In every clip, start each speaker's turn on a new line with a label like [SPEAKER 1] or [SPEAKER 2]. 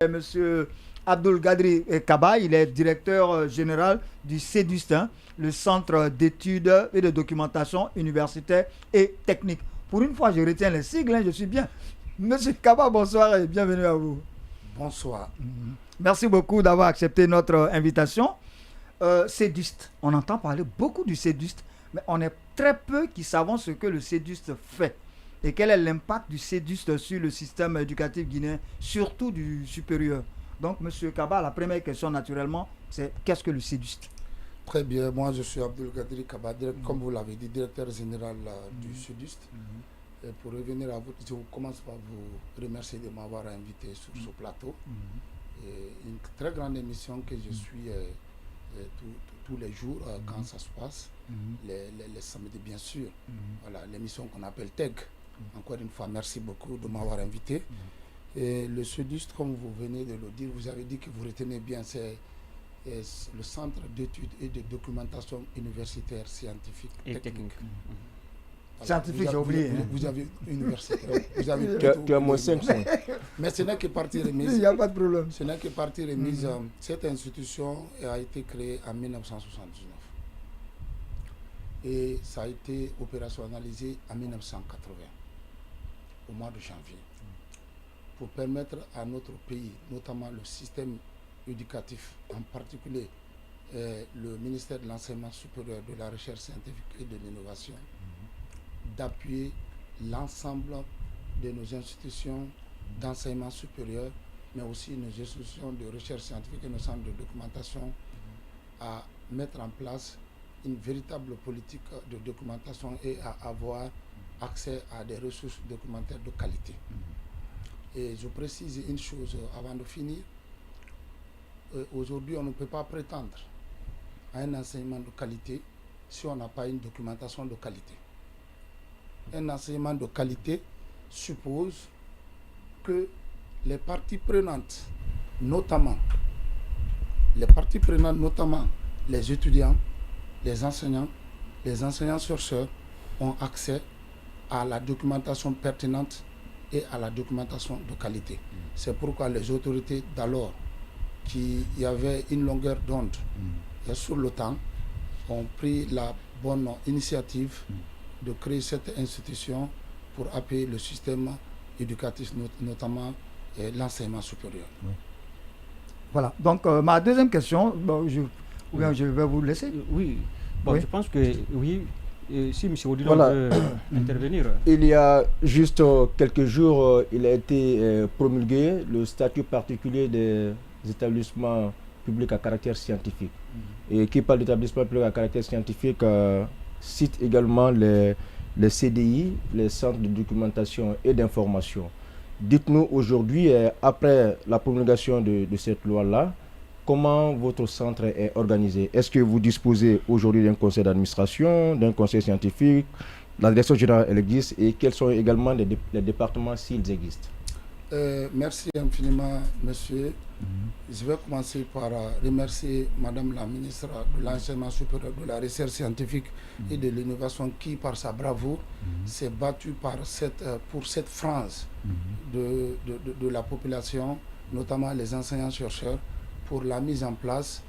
[SPEAKER 1] Monsieur Abdul Gadri Kaba, il est directeur général du CEDUST, hein, le Centre d'études et de documentation universitaire et technique. Pour une fois, je retiens les sigles, hein, je suis bien. Monsieur Kaba, bonsoir et bienvenue à vous.
[SPEAKER 2] Bonsoir.
[SPEAKER 1] Merci beaucoup d'avoir accepté notre invitation. CEDUST, on entend parler beaucoup du CEDUST, mais on est très peu qui savons ce que le CEDUST fait. Et quel est l'impact du CEDUST sur le système éducatif guinéen, surtout du supérieur. Donc, Monsieur Kaba, la première question, naturellement, c'est qu'est-ce que le CEDUST?
[SPEAKER 2] Très bien, moi je suis Abdul Gadri Kaba, comme vous l'avez dit, directeur général du CEDUST. Et pour revenir à vous, je commence par vous remercier de m'avoir invité sur ce plateau. Et une très grande émission que je suis tous les jours quand ça se passe, les samedis bien sûr. Voilà, l'émission qu'on appelle TEG. Encore une fois, merci beaucoup de m'avoir invité. Et le CEDUST, comme vous venez de le dire, vous avez dit que vous retenez bien, c'est le Centre d'études et de documentation universitaire, scientifique et technique.
[SPEAKER 1] Voilà. Scientifique, j'ai oublié.
[SPEAKER 2] Vous avez universitaire.
[SPEAKER 3] Tu as moins 500.
[SPEAKER 2] Mais ce n'est que partie remise.
[SPEAKER 1] Il n'y a pas de problème.
[SPEAKER 2] Ce n'est que partie remise. Cette institution a été créée en 1979. Et ça a été opérationnalisé en 1980, au mois de janvier, pour permettre à notre pays, notamment le système éducatif, en particulier le ministère de l'Enseignement supérieur, de la Recherche scientifique et de l'Innovation, d'appuyer l'ensemble de nos institutions d'enseignement supérieur, mais aussi nos institutions de recherche scientifique et nos centres de documentation, à mettre en place une véritable politique de documentation et à avoir accès à des ressources documentaires de qualité. Et je précise une chose avant de finir. Aujourd'hui, on ne peut pas prétendre à un enseignement de qualité si on n'a pas une documentation de qualité. Un enseignement de qualité suppose que les parties prenantes, notamment les étudiants, les enseignants-chercheurs ont accès à la documentation pertinente et à la documentation de qualité. C'est pourquoi les autorités d'alors, qui y avaient une longueur d'onde et sur le temps, ont pris la bonne initiative de créer cette institution pour appuyer le système éducatif, notamment l'enseignement supérieur.
[SPEAKER 1] Oui. Voilà. Donc, ma deuxième question, je vais vous laisser.
[SPEAKER 4] Oui. Bon, oui. Je pense que oui. Si M. Odilon veut intervenir.
[SPEAKER 3] Il y a juste quelques jours, il a été promulgué le statut particulier des établissements publics à caractère scientifique. Et qui parle d'établissements publics à caractère scientifique cite également les CDI, les centres de documentation et d'information. Dites-nous aujourd'hui, après la promulgation de cette loi-là, comment votre centre est organisé? Est-ce que vous disposez aujourd'hui d'un conseil d'administration, d'un conseil scientifique? La direction générale, elle existe, et quels sont également les départements s'ils existent?
[SPEAKER 2] Merci infiniment, monsieur. Je vais commencer par remercier Madame la ministre de l'Enseignement supérieur, de la Recherche scientifique et de l'Innovation qui, par sa bravoure, s'est battue pour cette frange de la population, notamment les enseignants-chercheurs, pour la mise en place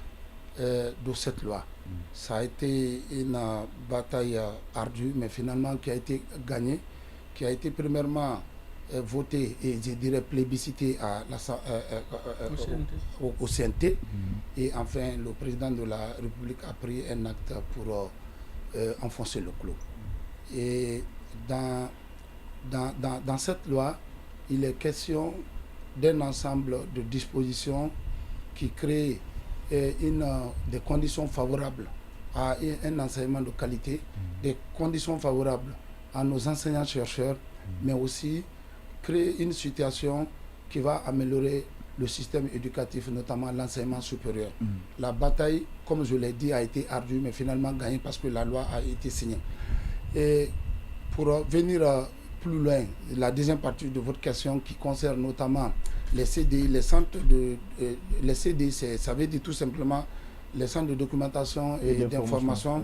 [SPEAKER 2] de cette loi. Ça a été une bataille ardue, mais finalement qui a été gagnée, qui a été premièrement votée et je dirais plébiscitée au CNT. Et enfin, le président de la République a pris un acte pour enfoncer le clou. Et dans cette loi, il est question d'un ensemble de dispositions qui crée des conditions favorables à un enseignement de qualité, des conditions favorables à nos enseignants-chercheurs, mais aussi créer une situation qui va améliorer le système éducatif, notamment l'enseignement supérieur. La bataille, comme je l'ai dit, a été ardue, mais finalement gagnée parce que la loi a été signée. Et pour venir plus loin, la deuxième partie de votre question qui concerne notamment les CDI, les centres les CDI, ça veut dire tout simplement les centres de documentation et d'information,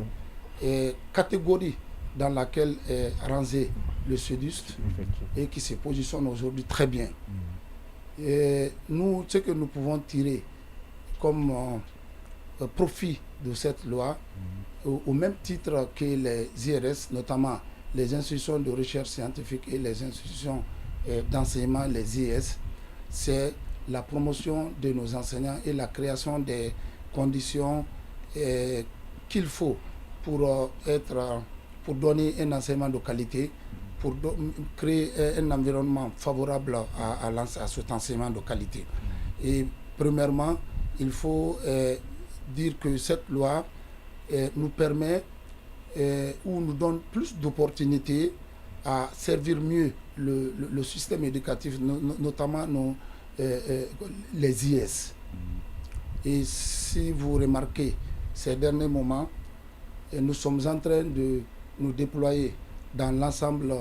[SPEAKER 2] catégorie dans laquelle est rangé le CEDUST et qui se positionne aujourd'hui très bien. Et nous, ce que nous pouvons tirer comme profit de cette loi, au même titre que les IRS, notamment les institutions de recherche scientifique et les institutions d'enseignement, les IES, c'est la promotion de nos enseignants et la création des conditions qu'il faut pour donner un enseignement de qualité, pour créer un environnement favorable à cet enseignement de qualité. Et premièrement, il faut dire que cette loi nous permet ou nous donne plus d'opportunités à servir mieux le système éducatif, notamment les IS. Et si vous remarquez, ces derniers moments, nous sommes en train de nous déployer dans l'ensemble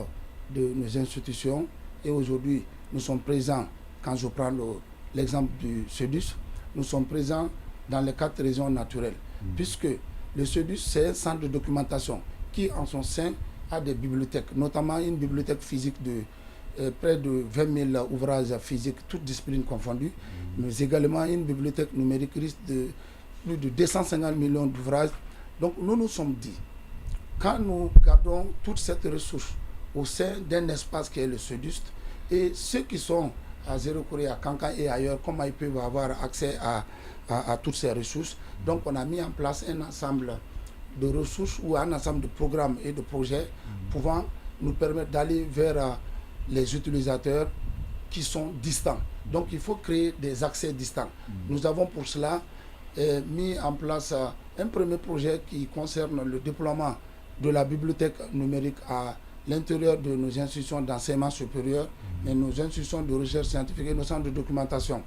[SPEAKER 2] de nos institutions. Et aujourd'hui, nous sommes présents, quand je prends l'exemple du SEDUS, nous sommes présents dans les 4 régions naturelles, puisque le SEDUS, c'est un centre de documentation qui, en son sein, a des bibliothèques, notamment une bibliothèque physique de près de 20 000 ouvrages physiques, toutes disciplines confondues, mais également une bibliothèque numérique riche de plus de 250 millions d'ouvrages. Donc nous nous sommes dit, quand nous gardons toute cette ressource au sein d'un espace qui est le SEDUS, et ceux qui sont à Zéro-Corée, à Kankan et ailleurs, comment ils peuvent avoir accès à toutes ces ressources. Donc on a mis en place un ensemble de ressources ou un ensemble de programmes et de projets pouvant nous permettre d'aller vers les utilisateurs qui sont distants. Donc il faut créer des accès distants. Nous avons pour cela mis en place un premier projet qui concerne le déploiement de la bibliothèque numérique à l'intérieur de nos institutions d'enseignement supérieur et nos institutions de recherche scientifique et nos centres de documentation.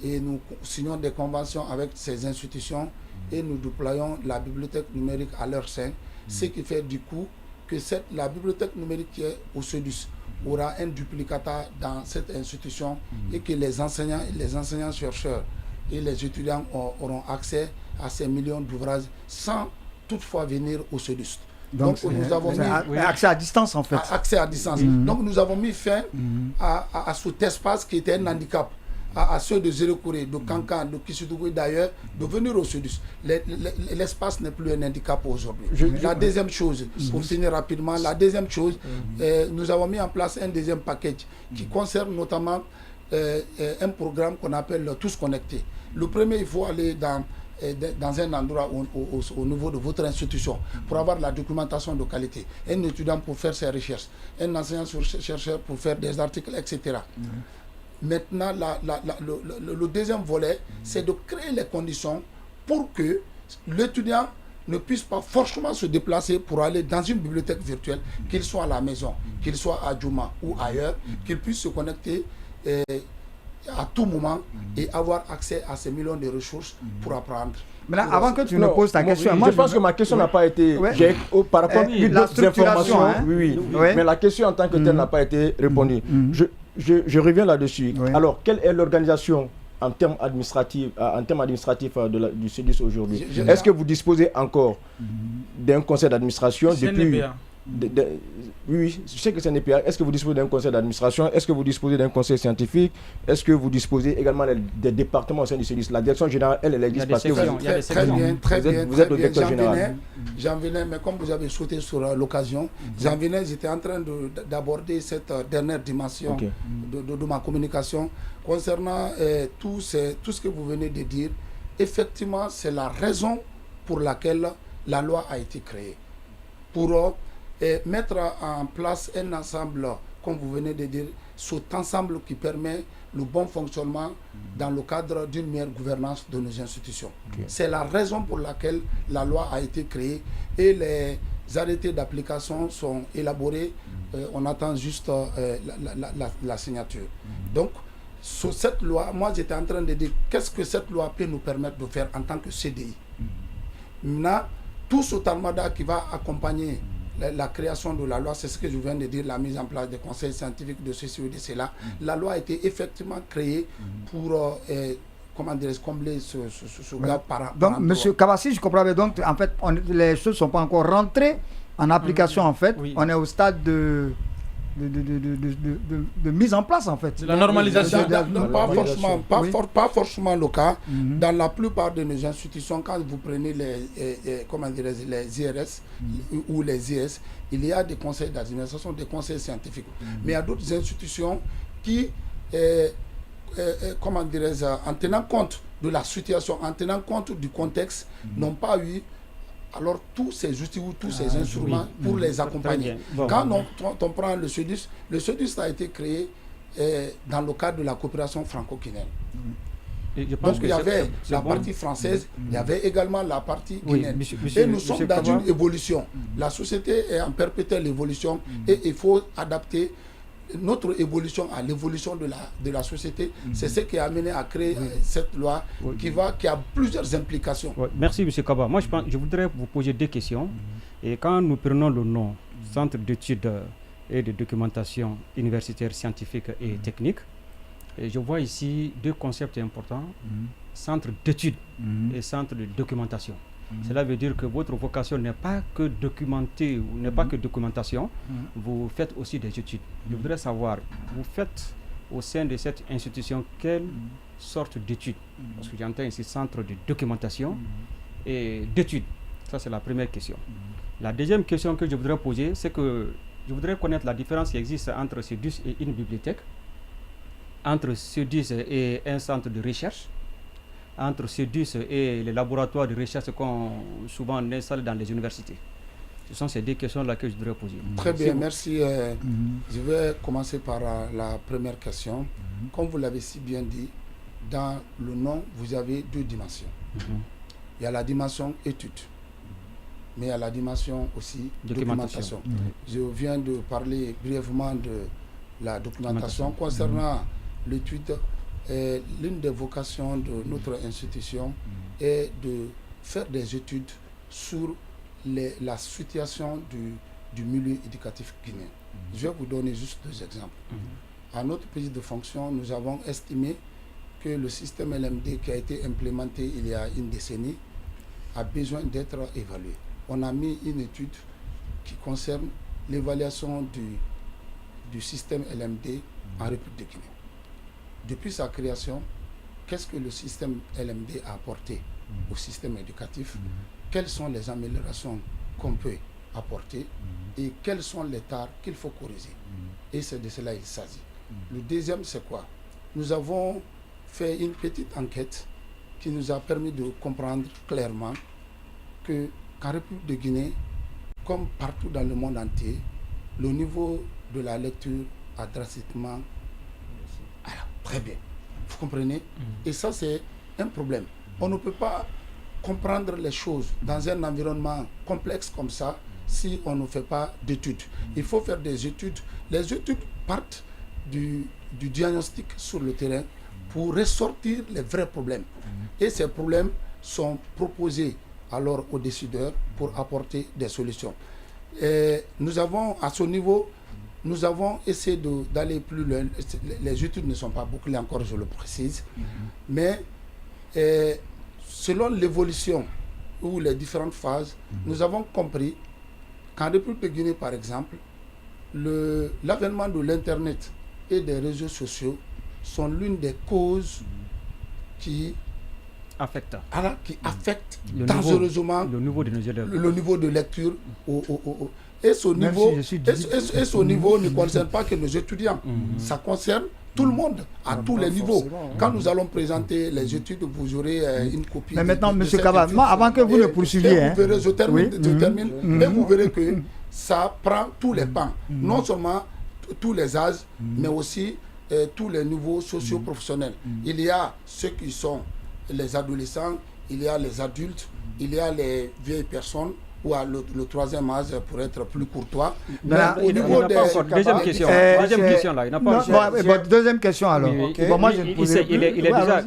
[SPEAKER 2] Et nous signons des conventions avec ces institutions et nous déployons la bibliothèque numérique à leur sein, ce qui fait du coup que la bibliothèque numérique qui est au SEDUS aura un duplicata dans cette institution et que les enseignants-chercheurs et les étudiants auront accès à ces millions d'ouvrages sans toutefois venir au SEDUS. Donc nous avons mis
[SPEAKER 1] accès à distance en fait.
[SPEAKER 2] Accès à distance. Donc nous avons mis fin à cet espace qui était un handicap à ceux de Zéro-Corée, de Kankan, de Kisudougou d'ailleurs, de venir au SEDUS. L'espace n'est plus un handicap aujourd'hui. La deuxième chose, pour finir rapidement, nous avons mis en place un deuxième package qui concerne notamment un programme qu'on appelle Tous Connectés. Le premier, il faut aller dans un endroit au niveau de votre institution pour avoir la documentation de qualité, un étudiant pour faire ses recherches, un enseignant-chercheur pour faire des articles, etc. Maintenant, le deuxième volet, c'est de créer les conditions pour que l'étudiant ne puisse pas forcément se déplacer pour aller dans une bibliothèque virtuelle, qu'il soit à la maison, qu'il soit à Djouma ou ailleurs, qu'il puisse se connecter à tout moment et avoir accès à ces millions de ressources pour apprendre.
[SPEAKER 1] Maintenant, avant que tu me poses ta question,
[SPEAKER 3] je pense que ma question n'a pas été par rapport à la structuration. Mais la question en tant que telle n'a pas été répondue. Je reviens là-dessus. Alors, quelle est l'organisation en termes administratifs du SEDUS aujourd'hui? Est-ce que vous disposez encore d'un conseil d'administration depuis... Oui, je sais que c'est un EPA. Est-ce que vous disposez d'un conseil d'administration? Est-ce que vous disposez d'un conseil scientifique? Est-ce que vous disposez également des départements au sein du SEDUS? La direction générale, elle existe parce que vous êtes le directeur général.
[SPEAKER 2] J'en venais, mais comme vous avez sauté sur l'occasion, j'étais en train d'aborder cette dernière dimension de ma communication concernant tout ce que vous venez de dire. Effectivement, c'est la raison pour laquelle la loi a été créée. Pour mettre en place un ensemble, comme vous venez de dire, cet ensemble qui permet le bon fonctionnement dans le cadre d'une meilleure gouvernance de nos institutions. C'est la raison pour laquelle la loi a été créée et les arrêtés d'application sont élaborés. On attend juste la signature. Donc, sur cette loi, moi j'étais en train de dire qu'est-ce que cette loi peut nous permettre de faire en tant que CDI. Maintenant, tout ce talmada qui va accompagner la création de la loi, c'est ce que je viens de dire, la mise en place des conseils scientifiques de ceci ou de cela. La loi a été effectivement créée pour combler ce gap par
[SPEAKER 1] donc, M. Kabassi, je comprends bien. Donc, en fait, les choses ne sont pas encore rentrées en application, en fait. On est au stade de de mise en place en fait.
[SPEAKER 5] La normalisation.
[SPEAKER 2] Pas forcément le cas. Dans la plupart de nos institutions, quand vous prenez les IRS ou les IS, il y a des conseils d'administration, des conseils scientifiques. Mais il y a d'autres institutions qui, en tenant compte de la situation, en tenant compte du contexte, n'ont pas eu alors tous ces outils ou tous ces instruments pour les accompagner. Quand on prend le SEDUS a été créé dans le cadre de la coopération franco-guinéenne. Donc il y avait la partie française, il y avait également la partie guinéenne. Et nous sommes dans une évolution. La société est en perpétuelle évolution et il faut adapter notre évolution à l'évolution de la société. C'est ce qui a amené à créer cette loi qui a plusieurs implications.
[SPEAKER 4] Merci M. Kaba. Moi je voudrais vous poser deux questions. Et quand nous prenons le nom Centre d'études et de documentation universitaire, scientifique et technique, et je vois ici deux concepts importants, centre d'études et centre de documentation. Cela veut dire que votre vocation n'est pas que documenter, ou n'est pas que documentation, vous faites aussi des études. Je voudrais savoir, vous faites au sein de cette institution quelle sorte d'études? Parce que j'entends ici centre de documentation et d'études. Ça, c'est la première question. La deuxième question que je voudrais poser, c'est que je voudrais connaître la différence qui existe entre SEDUS et une bibliothèque, entre SEDUS et un centre de recherche, entre SEDUS et les laboratoires de recherche qu'on souvent installe dans les universités. Ce sont ces deux questions-là que je voudrais poser.
[SPEAKER 2] Très bien, merci. Je vais commencer par la première question. Comme vous l'avez si bien dit, dans le nom, vous avez deux dimensions. Il y a la dimension étude, mais il y a la dimension aussi documentation. Je viens de parler brièvement de la documentation. Concernant l'étude, l'une des vocations de notre institution est de faire des études sur la situation du milieu éducatif guinéen. Je vais vous donner juste deux exemples. À notre prise de fonction, nous avons estimé que le système LMD qui a été implémenté il y a une décennie a besoin d'être évalué. On a mis une étude qui concerne l'évaluation du système LMD en République de Guinée. Depuis sa création, qu'est-ce que le système LMD a apporté au système éducatif? Quelles sont les améliorations qu'on peut apporter et quels sont les tares qu'il faut corriger? Et c'est de cela qu'il s'agit. Le deuxième, c'est quoi? Nous avons fait une petite enquête qui nous a permis de comprendre clairement qu'en République de Guinée, comme partout dans le monde entier, le niveau de la lecture a drastiquement... Alors, très bien, vous comprenez? Et ça, c'est un problème. On ne peut pas comprendre les choses dans un environnement complexe comme ça si on ne fait pas d'études. Il faut faire des études. Les études partent du diagnostic sur le terrain pour ressortir les vrais problèmes. Et ces problèmes sont proposés alors aux décideurs pour apporter des solutions. Et nous avons, à ce niveau, nous avons essayé d'aller plus loin. Les études ne sont pas bouclées encore, je le précise. Mais selon l'évolution ou les différentes phases, nous avons compris qu'en République de Guinée, par exemple, l'avènement de l'Internet et des réseaux sociaux sont l'une des causes qui affectent dangereusement
[SPEAKER 4] le niveau de nos élèves.
[SPEAKER 2] Le niveau de lecture. Et ce niveau ne concerne pas que nos étudiants. Ça concerne tout le monde, à tous les niveaux. Quand nous allons présenter les études, vous aurez une copie.
[SPEAKER 1] Mais maintenant, M. Kaba, avant que vous ne poursuiviez...
[SPEAKER 2] Je termine, mais vous verrez que ça prend tous les pans. Non seulement tous les âges, mais aussi tous les niveaux socio-professionnels. Il y a ceux qui sont les adolescents, il y a les adultes, il y a les vieilles personnes, ou à le troisième âge pour être plus courtois.
[SPEAKER 4] Mais au niveau des... Deuxième question. Deuxième question là. Il n'a pas
[SPEAKER 1] deuxième question alors.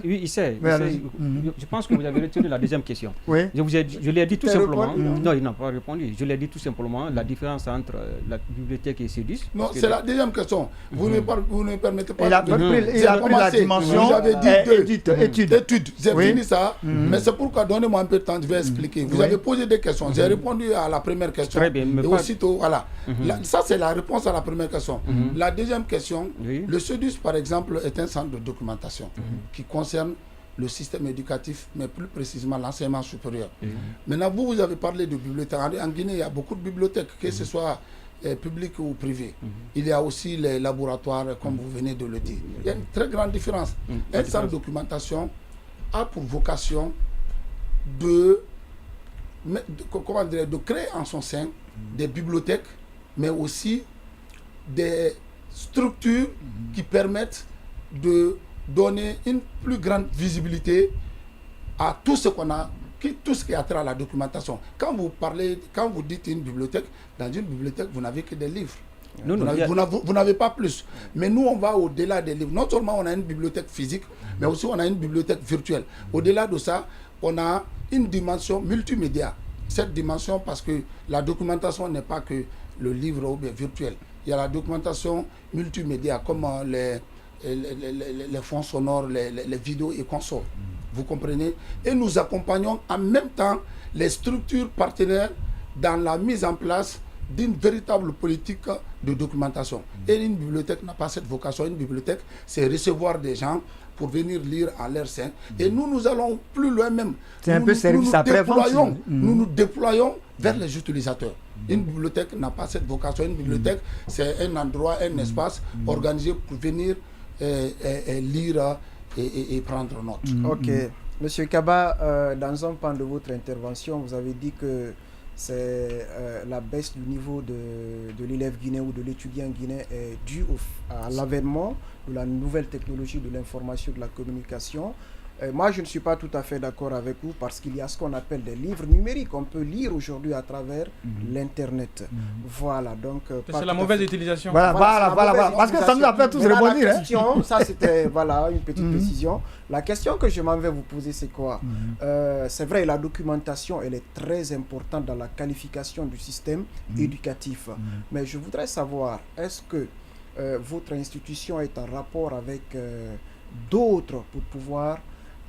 [SPEAKER 4] Il sait. Je pense que vous avez retenu la deuxième question. Je l'ai dit tout simplement. Non, il n'a pas répondu. Je l'ai dit tout simplement la différence entre la bibliothèque et SEDUS.
[SPEAKER 2] Non, c'est la deuxième question. Vous ne me permettez pas.
[SPEAKER 1] Il a pris la dimension.
[SPEAKER 2] Vous avez dit études. J'ai fini ça. Mais c'est pourquoi, donnez-moi un peu de temps, je vais expliquer. Vous avez posé des questions. J'ai répondu répondu à la première question.
[SPEAKER 4] Très bien, mais
[SPEAKER 2] et
[SPEAKER 4] pas...
[SPEAKER 2] aussitôt, voilà. Ça, c'est la réponse à la première question. La deuxième question,
[SPEAKER 4] Oui.
[SPEAKER 2] le CEDUS, par exemple, est un centre de documentation qui concerne le système éducatif, mais plus précisément l'enseignement supérieur. Maintenant, vous avez parlé de bibliothèques. En Guinée, il y a beaucoup de bibliothèques, que ce soit publiques ou privées. Il y a aussi les laboratoires, comme vous venez de le dire. Il y a une très grande différence. Un centre de documentation a pour vocation de créer en son sein des bibliothèques, mais aussi des structures qui permettent de donner une plus grande visibilité à tout ce qu'on a, tout ce qui a trait à la documentation. Quand vous dites une bibliothèque, dans une bibliothèque, vous n'avez que des livres. Vous n'avez pas plus. Mais nous, on va au-delà des livres. Non seulement on a une bibliothèque physique, mais aussi on a une bibliothèque virtuelle. Au-delà de ça, on a une dimension multimédia. Cette dimension, parce que la documentation n'est pas que le livre ou bien virtuel. Il y a la documentation multimédia, comme les fonds sonores, les vidéos et consorts. Vous comprenez? Et nous accompagnons en même temps les structures partenaires dans la mise en place d'une véritable politique de documentation. Et une bibliothèque n'a pas cette vocation. Une bibliothèque, c'est recevoir des gens pour venir lire en leur sein. Et nous allons plus loin même.
[SPEAKER 1] C'est un peu service après-vente.
[SPEAKER 2] Nous nous déployons vers les utilisateurs. Une bibliothèque n'a pas cette vocation. Une bibliothèque, c'est un endroit, un espace organisé pour venir lire et prendre note.
[SPEAKER 5] Ok. Monsieur Kaba, dans un pan de votre intervention, vous avez dit que c'est la baisse du niveau de l'élève guinéen ou de l'étudiant guinéen est due à l'avènement de la nouvelle technologie de l'information et de la communication. Moi, je ne suis pas tout à fait d'accord avec vous parce qu'il y a ce qu'on appelle des livres numériques. On peut lire aujourd'hui à travers l'Internet. Voilà, donc...
[SPEAKER 6] c'est la mauvaise utilisation.
[SPEAKER 1] Voilà. Parce que ça nous a fait tous rebondir.
[SPEAKER 5] Ça, c'était une petite précision. La question que je m'en vais vous poser, c'est quoi? C'est vrai, la documentation, elle est très importante dans la qualification du système éducatif. Mais je voudrais savoir, est-ce que votre institution est en rapport avec d'autres pour pouvoir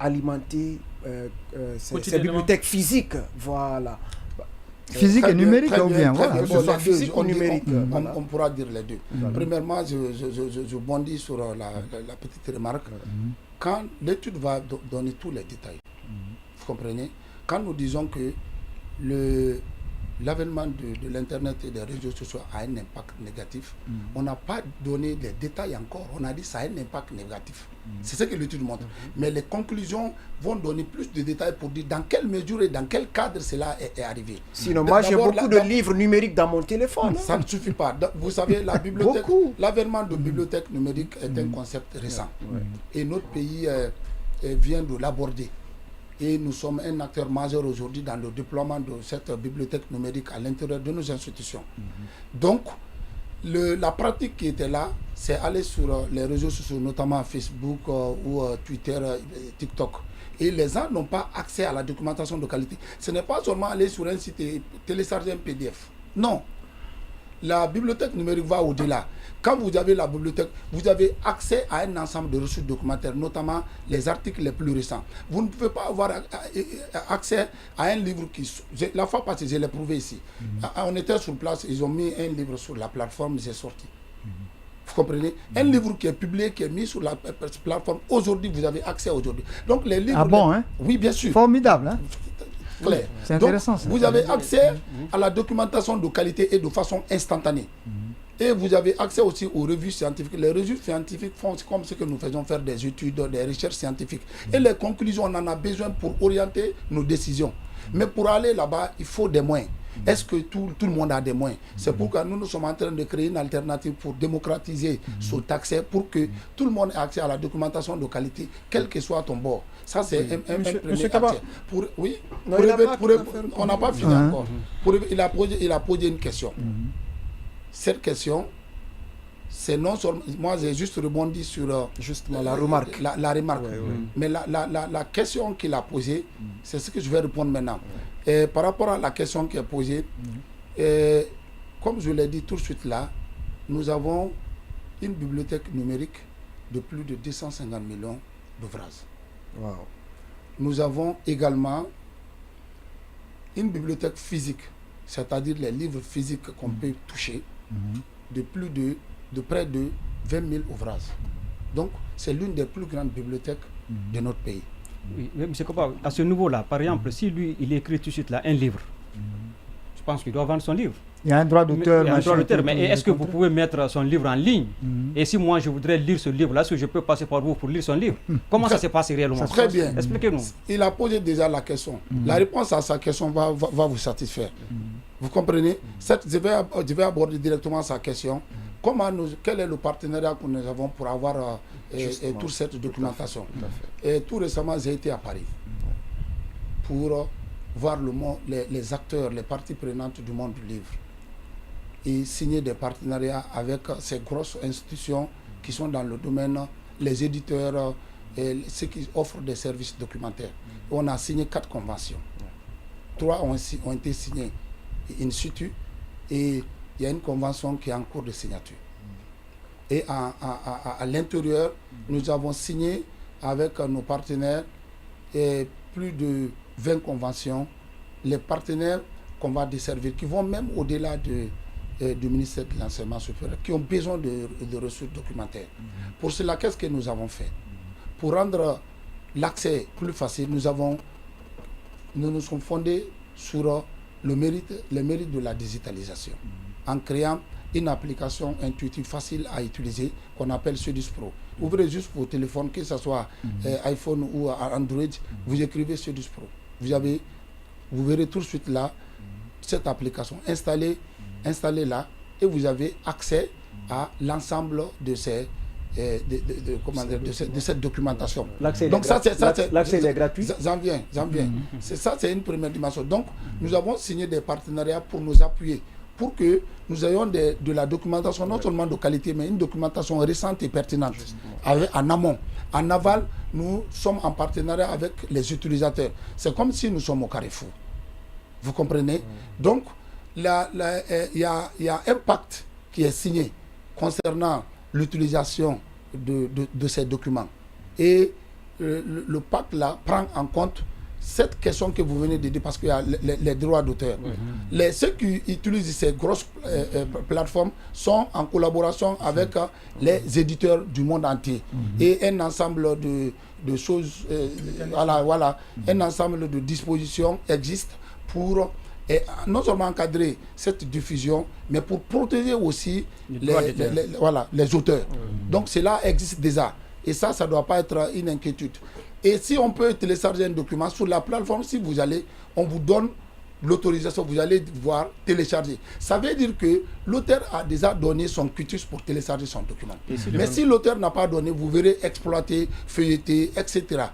[SPEAKER 5] alimenter ces bibliothèques physiques, voilà.
[SPEAKER 1] Physique et numérique, ou bien
[SPEAKER 2] voilà.
[SPEAKER 5] Physique ou numérique.
[SPEAKER 2] On pourra dire les deux. Premièrement, je bondis sur la petite remarque. Quand l'étude va donner tous les détails, vous comprenez, quand nous disons que l'avènement de l'Internet et des réseaux sociaux a un impact négatif, on n'a pas donné les détails encore. On a dit que ça a un impact négatif. C'est ce que l'étude montre. Mais les conclusions vont donner plus de détails pour dire dans quelle mesure et dans quel cadre cela est arrivé.
[SPEAKER 5] Sinon, moi j'ai beaucoup de livres numériques dans mon téléphone.
[SPEAKER 2] Ça ne suffit pas. Vous savez, la bibliothèque, l'avènement de bibliothèque numérique est un concept récent. Et notre pays vient de l'aborder. Et nous sommes un acteur majeur aujourd'hui dans le déploiement de cette bibliothèque numérique à l'intérieur de nos institutions. Donc, la pratique qui était là, c'est aller sur les réseaux sociaux, notamment Facebook ou Twitter, TikTok. Et les gens n'ont pas accès à la documentation de qualité. Ce n'est pas seulement aller sur un site et télécharger un PDF. Non. La bibliothèque numérique va au-delà. Quand vous avez la bibliothèque, vous avez accès à un ensemble de ressources documentaires, notamment les articles les plus récents. Vous ne pouvez pas avoir accès à un livre qui... La fois passée, je l'ai prouvé ici. On était sur place, ils ont mis un livre sur la plateforme, c'est sorti. Vous comprenez? Un livre qui est publié, qui est mis sur la plateforme, aujourd'hui, vous avez accès aujourd'hui. Donc les livres...
[SPEAKER 1] Ah bon, hein?
[SPEAKER 2] Oui, bien sûr.
[SPEAKER 1] Formidable, hein?
[SPEAKER 2] Clair.
[SPEAKER 1] C'est intéressant.
[SPEAKER 2] Donc, vous avez accès à la documentation de qualité et de façon instantanée. Et vous avez accès aussi aux revues scientifiques. Les revues scientifiques font comme ce que nous faisons, faire des études, des recherches scientifiques. Et les conclusions, on en a besoin pour orienter nos décisions. Mais pour aller là-bas, il faut des moyens. Est-ce que tout le monde a des moyens? C'est pourquoi nous sommes en train de créer une alternative pour démocratiser cet accès, pour que tout le monde ait accès à la documentation de qualité, quel que soit ton bord. Ça, c'est un premier accès. On n'a pas fini encore. Il a posé une question. Cette question, c'est non seulement... Moi, j'ai juste rebondi sur
[SPEAKER 5] justement la remarque.
[SPEAKER 2] La remarque. Mais la question qu'il a posée, c'est ce que je vais répondre maintenant. Et par rapport à la question qui est posée, comme je l'ai dit tout de suite là, nous avons une bibliothèque numérique de plus de 250 millions d'ouvrages. Nous avons également une bibliothèque physique c'est-à-dire les livres physiques qu'on peut toucher, de près de 20 000 ouvrages. Donc, c'est l'une des plus grandes bibliothèques de notre pays.
[SPEAKER 4] Oui, mais M. Kaba, à ce niveau-là, par exemple, si lui, il écrit tout de suite là un livre, je pense qu'il doit vendre son livre.
[SPEAKER 1] Il y a un droit d'auteur.
[SPEAKER 4] Mais est-ce que vous pouvez mettre son livre en ligne? Et si moi, je voudrais lire ce livre-là, est-ce que je peux passer par vous pour lire son livre? Comment ça se passe réellement?
[SPEAKER 2] Très bien.
[SPEAKER 4] Expliquez-nous.
[SPEAKER 2] Il a posé déjà la question. La réponse à sa question va vous satisfaire. Vous comprenez? Je vais aborder directement sa question. Quel est le partenariat que nous avons pour avoir toute cette documentation? Tout récemment, j'ai été à Paris pour voir les acteurs, les parties prenantes du monde du livre et signer des partenariats avec ces grosses institutions qui sont dans le domaine, les éditeurs et ceux qui offrent des services documentaires. On a signé 4 conventions. 3 ont été signées in situ et il y a une convention qui est en cours de signature. Et à l'intérieur, nous avons signé avec nos partenaires plus de 20 conventions. Les partenaires qu'on va desservir, qui vont même au-delà du ministère de l'Enseignement supérieur, qui ont besoin de ressources documentaires. Pour cela, qu'est-ce que nous avons fait? Pour rendre l'accès plus facile, nous nous sommes fondés sur le mérite de la digitalisation, en créant une application intuitive facile à utiliser qu'on appelle Cedus Pro. Ouvrez juste vos téléphones, que ce soit iPhone ou Android, vous écrivez Cedus Pro. Vous verrez tout de suite là cette application installée là, et vous avez accès à l'ensemble de cette documentation.
[SPEAKER 3] L'accès est gratuit.
[SPEAKER 2] J'en viens. C'est une première dimension. Donc, nous avons signé des partenariats pour nous appuyer, pour que nous ayons de la documentation, non seulement de qualité, mais une documentation récente et pertinente, en amont. En aval, nous sommes en partenariat avec les utilisateurs. C'est comme si nous sommes au carrefour. Vous comprenez? Donc, il y a un pacte qui est signé concernant l'utilisation de ces documents. Et le pacte là prend en compte cette question que vous venez de dire, parce qu'il y a les droits d'auteur. Ceux qui utilisent ces grosses plateformes sont en collaboration avec les éditeurs du monde entier. Et un ensemble de choses, un ensemble de dispositions existe pour non seulement encadrer cette diffusion, mais pour protéger aussi les auteurs. Donc cela existe déjà. Et ça ne doit pas être une inquiétude. Et si on peut télécharger un document sur la plateforme, si vous allez, on vous donne l'autorisation, vous allez pouvoir télécharger. Ça veut dire que l'auteur a déjà donné son quitus pour télécharger son document. Mais si l'auteur n'a pas donné, vous verrez exploiter, feuilleter, etc.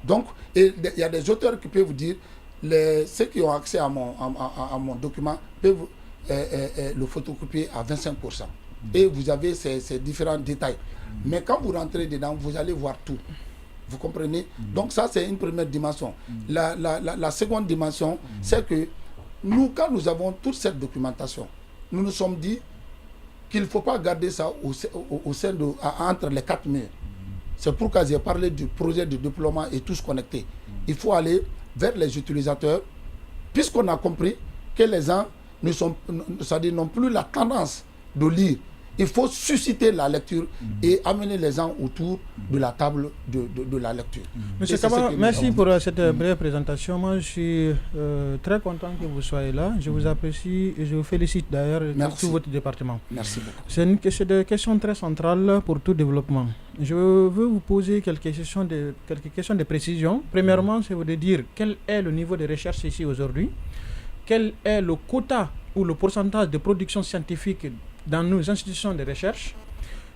[SPEAKER 2] Donc, il y a des auteurs qui peuvent vous dire, ceux qui ont accès à mon document peuvent le photocopier à 25%. Et vous avez ces différents détails. Mais quand vous rentrez dedans, vous allez voir tout. Vous comprenez? Donc ça, c'est une première dimension. La seconde dimension, c'est que nous, quand nous avons toute cette documentation, nous nous sommes dit qu'il ne faut pas garder ça entre les 4 murs. C'est pourquoi j'ai parlé du projet de déploiement et tous connectés. Il faut aller vers les utilisateurs, puisqu'on a compris que les gens n'ont plus la tendance de lire. Il faut susciter la lecture et amener les gens autour de la table de la lecture.
[SPEAKER 6] Monsieur Kaba, merci pour cette brève présentation. Moi, je suis très content que vous soyez là. Je vous apprécie et je vous félicite d'ailleurs pour tout votre département.
[SPEAKER 2] Merci beaucoup.
[SPEAKER 6] C'est des questions très centrales pour tout développement. Je veux vous poser quelques questions de précision. Premièrement, c'est de dire quel est le niveau de recherche ici aujourd'hui, quel est le quota ou le pourcentage de production scientifique dans nos institutions de recherche.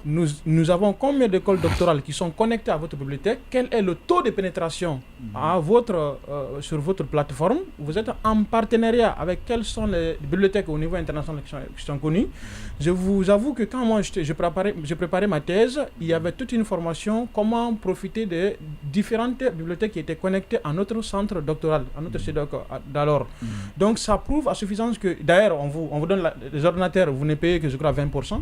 [SPEAKER 6] Nous avons combien d'écoles doctorales qui sont connectées à votre bibliothèque? Quel est le taux de pénétration sur votre plateforme? Vous êtes en partenariat avec quelles sont les bibliothèques au niveau international qui sont connues? Je vous avoue que quand moi je préparais ma thèse, il y avait toute une formation comment profiter des différentes bibliothèques qui étaient connectées à notre centre doctoral, à notre CEDOC d'alors. Donc ça prouve à suffisance que, d'ailleurs, on vous donne les ordinateurs, vous ne payez que je crois 20%,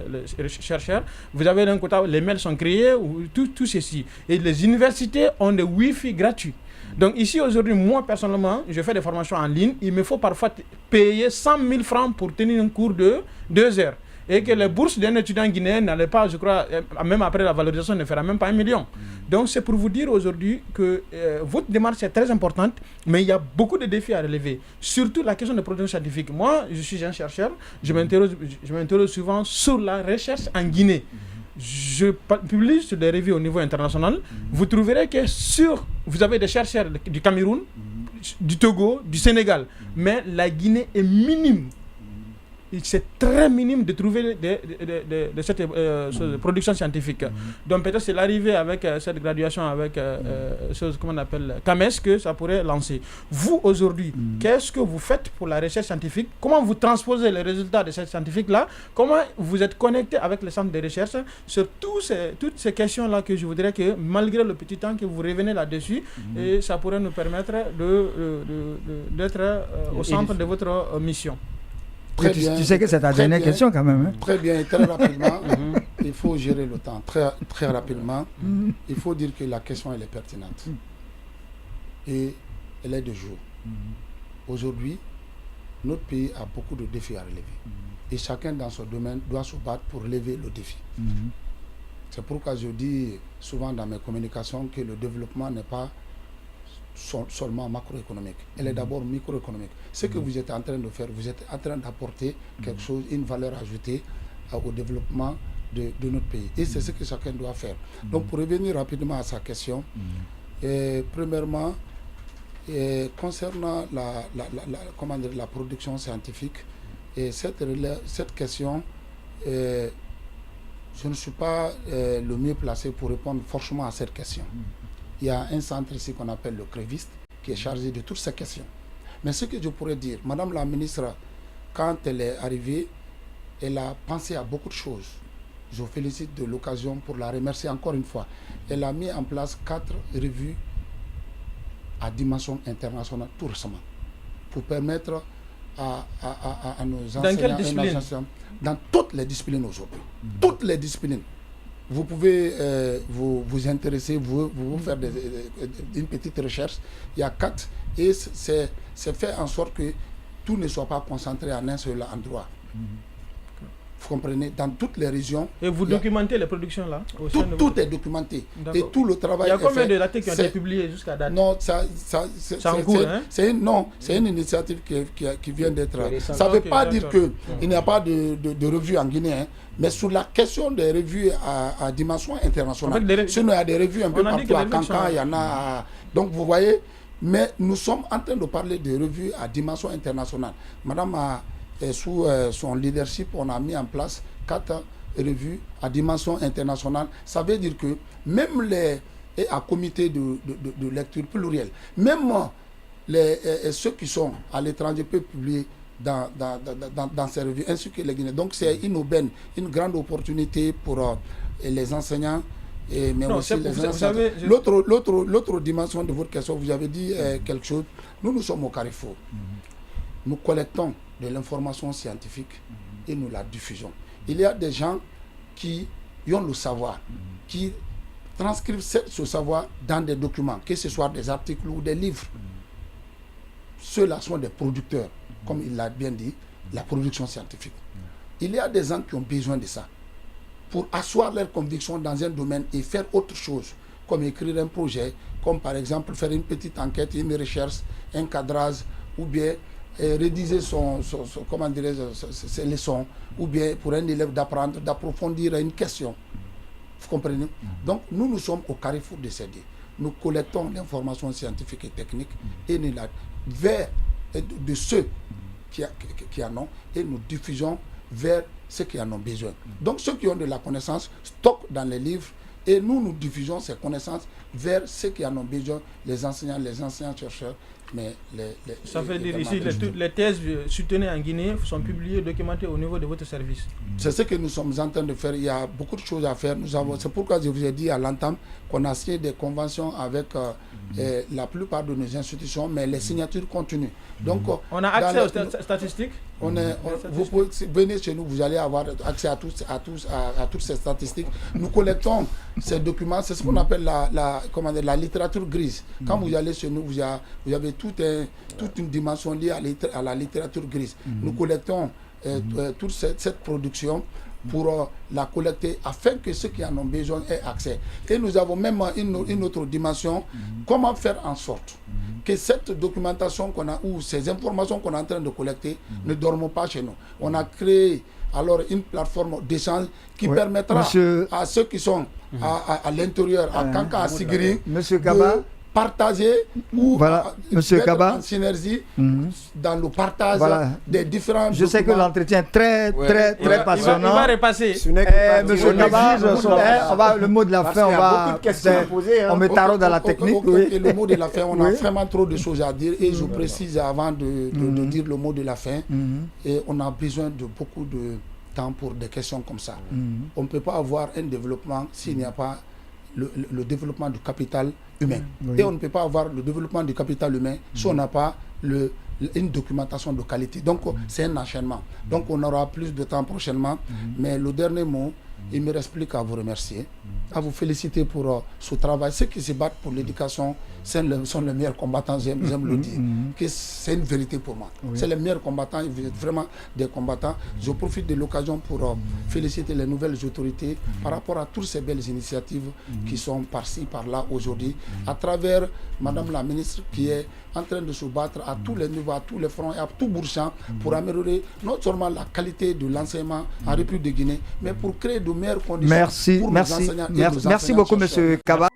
[SPEAKER 6] les chercheurs. Vous avez un quota, les mails sont créés, tout ceci. Et les universités ont des Wi-Fi gratuits. Donc ici aujourd'hui, moi personnellement, je fais des formations en ligne. Il me faut parfois payer 100 000 francs pour tenir un cours de 2 heures. Et que les bourses d'un étudiant guinéen n'allaient pas, je crois, même après la valorisation, ne fera même pas 1 million. Donc c'est pour vous dire aujourd'hui que votre démarche est très importante, mais il y a beaucoup de défis à relever. Surtout la question de production scientifique. Moi, je suis un chercheur, je m'interroge souvent sur la recherche en Guinée. Je publie sur des revues au niveau international. Vous trouverez que vous avez des chercheurs du Cameroun, du Togo, du Sénégal, mais la Guinée est minime. C'est très minime de trouver de cette production scientifique. Donc peut-être c'est l'arrivée avec cette graduation avec chose qu'on appelle CAMES que ça pourrait lancer. Vous aujourd'hui, qu'est-ce que vous faites pour la recherche scientifique? Comment vous transposez les résultats de cette scientifique-là? Comment vous êtes connecté avec le centre de recherche sur toutes ces questions-là que je voudrais que malgré le petit temps que vous revenez là-dessus, et ça pourrait nous permettre d'être au centre de votre mission.
[SPEAKER 1] Tu sais que c'est ta dernière question quand même. Hein?
[SPEAKER 2] Très bien, et très rapidement, il faut gérer le temps. Très rapidement, il faut dire que la question elle est pertinente. Et elle est de jour. Aujourd'hui, notre pays a beaucoup de défis à relever. Et chacun dans son domaine doit se battre pour relever le défi. C'est pourquoi je dis souvent dans mes communications que le développement n'est pas seulement macroéconomique. Elle est d'abord microéconomique. Ce que vous êtes en train de faire, vous êtes en train d'apporter quelque chose, une valeur ajoutée au développement de notre pays. Et c'est ce que chacun doit faire. Donc pour revenir rapidement à sa question, premièrement, concernant la production scientifique, et cette question, je ne suis pas le mieux placé pour répondre forcément à cette question. Il y a un centre ici qu'on appelle le CREVIST qui est chargé de toutes ces questions. Mais ce que je pourrais dire, Madame la ministre, quand elle est arrivée, elle a pensé à beaucoup de choses. Je félicite de l'occasion pour la remercier encore une fois. Elle a mis en place 4 revues à dimension internationale tout récemment pour permettre à nos enseignants...
[SPEAKER 6] Dans quelle discipline?
[SPEAKER 2] Dans toutes les disciplines aujourd'hui. Toutes les disciplines. Vous pouvez vous intéresser, vous faire une petite recherche. Il y a 4 et c'est fait en sorte que tout ne soit pas concentré en un seul endroit. Vous comprenez? Dans toutes les régions.
[SPEAKER 6] Et vous documentez les productions là?
[SPEAKER 2] Tout est documenté. Et tout le travail.
[SPEAKER 6] Il y a combien de dates qui ont été publiées jusqu'à date?
[SPEAKER 2] Non,
[SPEAKER 6] c'est en cours.
[SPEAKER 2] C'est une initiative qui vient d'être. Ça ne veut pas dire qu'il n'y a pas de revue en Guinée, hein, mais sur la question des revues à dimension internationale. Sinon, il y a des revues un peu partout. À Cancan, il y en a. Donc vous voyez, mais nous sommes en train de parler de revues à dimension internationale. Madame sous son leadership, on a mis en place 4 revues à dimension internationale. Ça veut dire que même à comité de lecture plurielle, même ceux qui sont à l'étranger peuvent publier dans ces revues, ainsi que les Guinéens. Donc c'est une aubaine, une grande opportunité pour les enseignants, mais aussi les enseignants. L'autre dimension de votre question, vous avez dit quelque chose. Nous sommes au carrefour. Nous collectons de l'information scientifique et nous la diffusons. Il y a des gens qui ont le savoir, qui transcrivent ce savoir dans des documents, que ce soit des articles ou des livres. Ceux-là sont des producteurs, comme il l'a bien dit, la production scientifique. Il y a des gens qui ont besoin de ça pour asseoir leurs convictions dans un domaine et faire autre chose, comme écrire un projet, comme par exemple faire une petite enquête, une recherche, un cadrage, ou bien rédiger ses leçons, ou bien pour un élève d'apprendre, d'approfondir une question. Vous comprenez? Donc nous sommes au carrefour de ces deux. Nous collectons l'information scientifique et technique et nous la vers de ceux qui en ont, et nous diffusons vers ceux qui en ont besoin. Donc ceux qui ont de la connaissance stockent dans les livres, et nous diffusons ces connaissances vers ceux qui en ont besoin, les enseignants chercheurs. Mais
[SPEAKER 6] ça veut dire ici, les thèses soutenues en Guinée sont publiées, documentées au niveau de votre service.
[SPEAKER 2] C'est ce que nous sommes en train de faire. Il y a beaucoup de choses à faire. C'est pourquoi je vous ai dit à l'entame qu'on a signé des conventions avec la plupart de nos institutions, mais les signatures continuent. Donc,
[SPEAKER 6] on a accès aux statistiques?
[SPEAKER 2] Venez chez nous, vous allez avoir accès à toutes ces statistiques. Nous collectons ces documents, c'est ce qu'on appelle la littérature grise. Quand vous allez chez nous, vous avez toute une dimension liée à la littérature grise. Nous collectons toute cette production pour la collecter afin que ceux qui en ont besoin aient accès. Et nous avons même une autre dimension, comment faire en sorte que cette documentation qu'on a, ou ces informations qu'on est en train de collecter, ne dorment pas chez nous. On a créé alors une plateforme d'échange qui permettra à ceux qui sont à l'intérieur, à Kanka, à Sigiri, de partager ou en synergie dans le partage des différents
[SPEAKER 1] Je sais que l'entretien est très passionnant.
[SPEAKER 6] Il va repasser.
[SPEAKER 1] Monsieur Kaba, le mot de la fin, on met tarot dans la technique.
[SPEAKER 2] Et le mot de la fin, on a vraiment trop de choses à dire. Et je précise avant de dire le mot de la fin, et on a besoin de beaucoup de temps pour des questions comme ça. On ne peut pas avoir un développement s'il n'y a pas le développement du capital humain. Et on ne peut pas avoir le développement du capital humain si on n'a pas une documentation de qualité. Donc c'est un enchaînement. Donc on aura plus de temps prochainement. Mais le dernier mot, il me reste plus qu'à vous remercier, à vous féliciter pour ce travail. Ceux qui se battent pour l'éducation sont les meilleurs combattants, j'aime le dire. C'est une vérité pour moi. C'est les meilleurs combattants, vous êtes vraiment des combattants. Je profite de l'occasion pour féliciter les nouvelles autorités par rapport à toutes ces belles initiatives qui sont par-ci, par-là aujourd'hui, à travers Madame la ministre qui est en train de se battre à tous les niveaux, à tous les fronts et à tout bout de champ pour améliorer non seulement la qualité de l'enseignement en République de Guinée, mais pour créer de meilleures conditions pour les enseignants et les enseignants.
[SPEAKER 1] Merci beaucoup, M. Kaba.